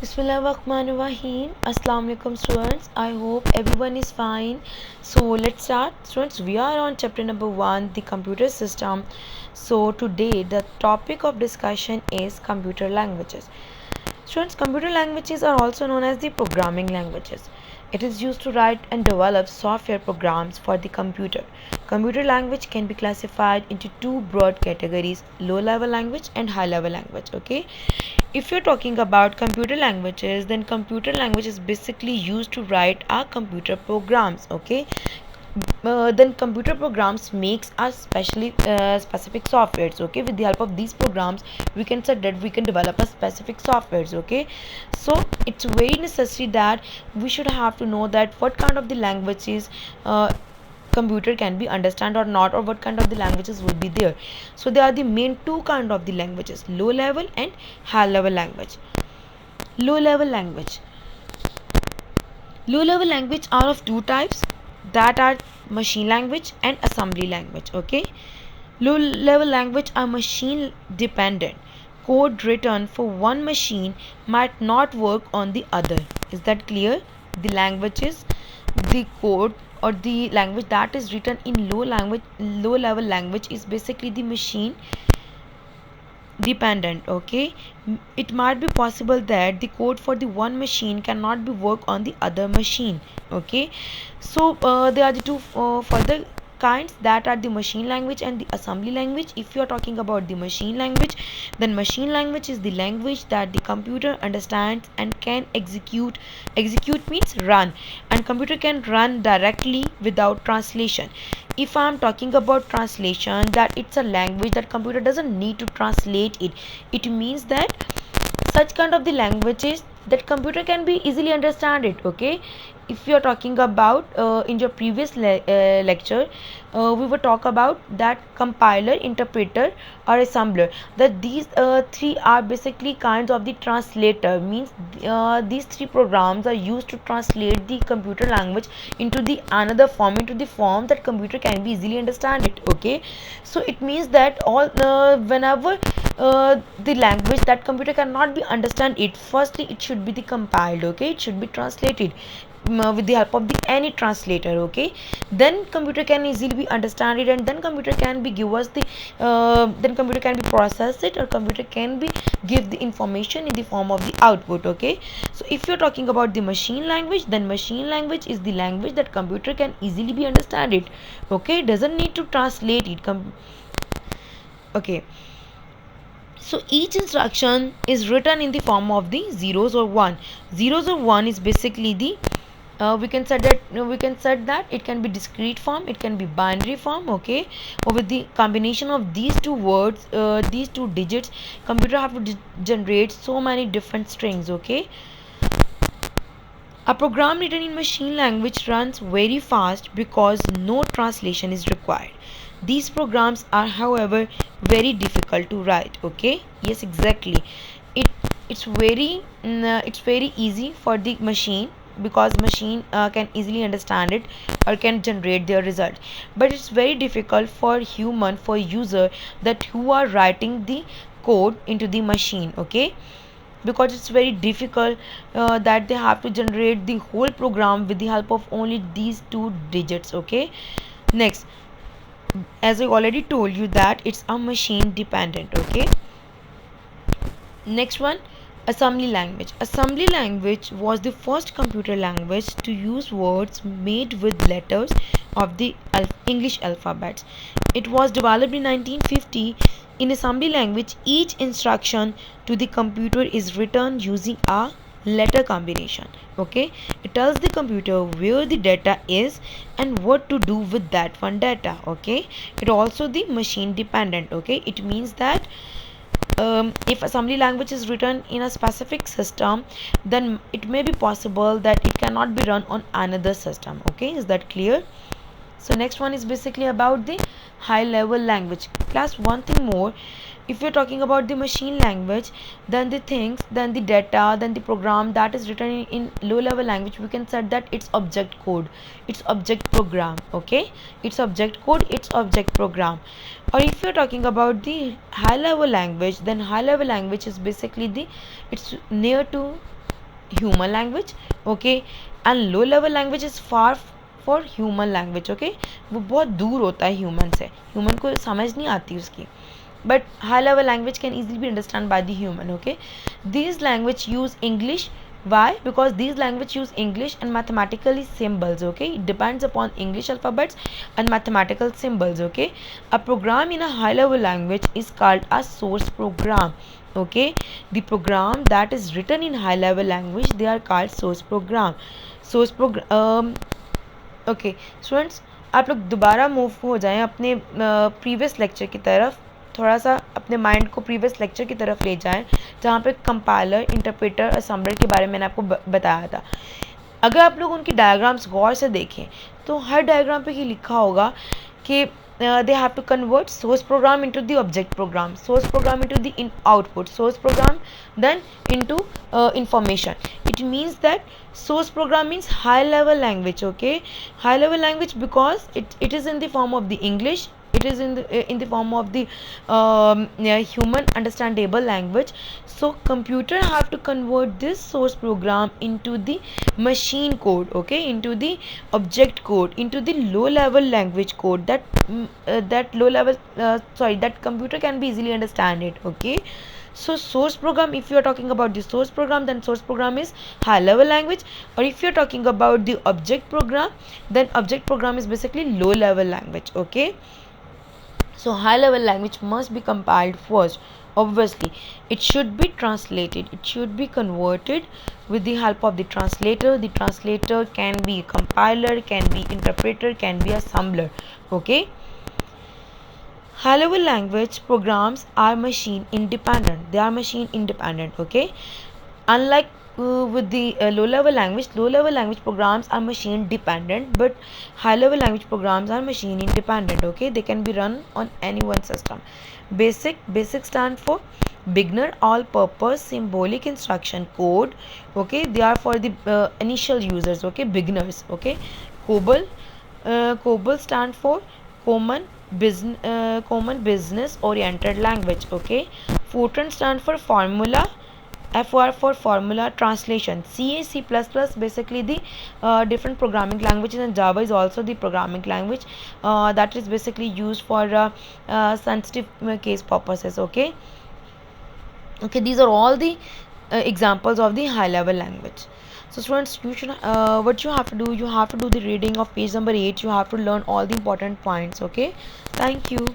Bismillahirrahmanirrahim. Assalamu alaikum students. I hope everyone is fine. So let's start. Students, we are on chapter number 1, the computer system. So today the topic of discussion is computer languages. Students, computer languages are also known as the programming languages. It is used to write and develop software programs for the computer. Computer language can be classified into two broad categories: low level language and high level language. Okay, if you're talking about computer languages, then computer language is basically used to write our computer programs. Okay, then computer programs makes us specific softwares. Okay, with the help of these programs we can say that we can develop a specific softwares. Okay, so it's very necessary that we should have to know that what kind of the languages computer can be understand or not, or what kind of the languages will be there. So there are the main two kind of the languages: low level and high level language. low level language Low level language are of two types, that are machine language and assembly language. Okay, low level language are machine dependent. Code written for one machine might not work on the other. Is that clear? The languages, the code or the language that is written in low level language is basically the machine dependent. Okay, it might be possible that the code for the one machine cannot be work on the other machine. Okay, so there are the two further kinds, that are the machine language and the assembly language. If you are talking about the machine language, then machine language is the language that the computer understands and can execute means run, and computer can run directly without translation. If I'm talking about translation, that it's a language that computer doesn't need to translate it. It means that such kind of the languages that computer can be easily understand it. Okay, if you are talking about in your previous lecture, we will talk about that compiler, interpreter or assembler, that these three are basically kinds of the translator. Means these three programs are used to translate the computer language into the another form, into the form that computer can be easily understand it. Okay, so it means that all whenever the language that computer cannot be understand it, firstly it should be the compiled. Okay, it should be translated with the help of the any translator. Okay, then computer can easily be understand it, and then computer can be give us the then computer can be process it, or computer can be give the information in the form of the output. Okay, so if you're talking about the machine language, then machine language is the language that computer can easily be understand it. Okay, doesn't need to translate it. Okay, so each instruction is written in the form of the zeros or one. Zeros or one is basically the we can set that it can be discrete form, it can be binary form. Okay, or with the combination of these two words, these two digits, computer have to generate so many different strings. Okay, a program written in machine language runs very fast because no translation is required. These programs are, however, very difficult to write. Okay, yes, exactly. It it's very easy for the machine, because machine can easily understand it or can generate their result, but it's very difficult for human, for user, that who are writing the code into the machine. Okay, because it's very difficult that they have to generate the whole program with the help of only these two digits. Okay, next, as I already told you that it's a machine dependent. Okay, next one, assembly language. Assembly language was the first computer language to use words made with letters of the English alphabets. It was developed in 1950. In assembly language, each instruction to the computer is written using a letter combination. Okay, it tells the computer where the data is and what to do with that one data. Okay, it also the machine dependent. Okay, it means that if assembly language is written in a specific system, then it may be possible that it cannot be run on another system. Okay, is that clear? So next one is basically about the high level language. Class, one thing more, if you're talking about the machine language, then the things, then the data, then the program that is written in low level language, we can set that it's object code, it's object program. Okay, it's object code, it's object program. Or if you're talking about the high level language, then high level language is basically the, it's near to human language, okay, and low level language is far for human language, okay. वो बहुत दूर होता है human से, human को समझ नहीं आती उसकी, but high level language can easily be understood by the human, okay. These language use English. Why? Because these language use English and mathematically symbols, okay. It depends upon English alphabets and mathematical symbols, okay. A program in a high level language is called a source program, okay. The program that is written in high level language, they are called source program. Source program, okay students, आप लोग दोबारा move हो जाएं अपने previous lecture की तरफ, थोड़ा सा अपने माइंड को प्रीवियस लेक्चर की तरफ ले जाएं जहाँ पे कंपाइलर, इंटरप्रेटर, असेंबलर के बारे में मैंने आपको बताया था. अगर आप लोग उनकी डायग्राम्स गौर से देखें तो हर डायग्राम पे ही लिखा होगा कि they have to convert source program into the object program, source program into the output, source program then into information. It means that source program means high level language, okay. High level language because it is in the form of the English, it is in the form of the human understandable language. So computer have to convert this source program into the machine code, okay, into the object code, into the low level language code that that low level that computer can be easily understand it, okay. So source program, if you are talking about the source program, then source program is high level language, or if you are talking about the object program, then object program is basically low level language, okay. So high level language must be compiled first. Obviously it should be translated, it should be converted with the help of the translator. The translator can be compiler, can be interpreter, can be assembler, okay. High level language programs are machine independent, they are machine independent, okay. Unlike with the low level language programs are machine dependent, but high level language programs are machine independent, okay. They can be run on any one system. Basic stand for beginner, all purpose, symbolic instruction code, okay. They are for the initial users, okay, beginners, okay. COBOL stand for common business oriented language, okay. Fortran stand for formula, FR for formula translation. C++, basically the different programming languages, and Java is also the programming language that is basically used for sensitive case purposes, okay. Okay, these are all the examples of the high level language. So students, you should what you have to do, you have to do the reading of page number 8. You have to learn all the important points, okay. Thank you.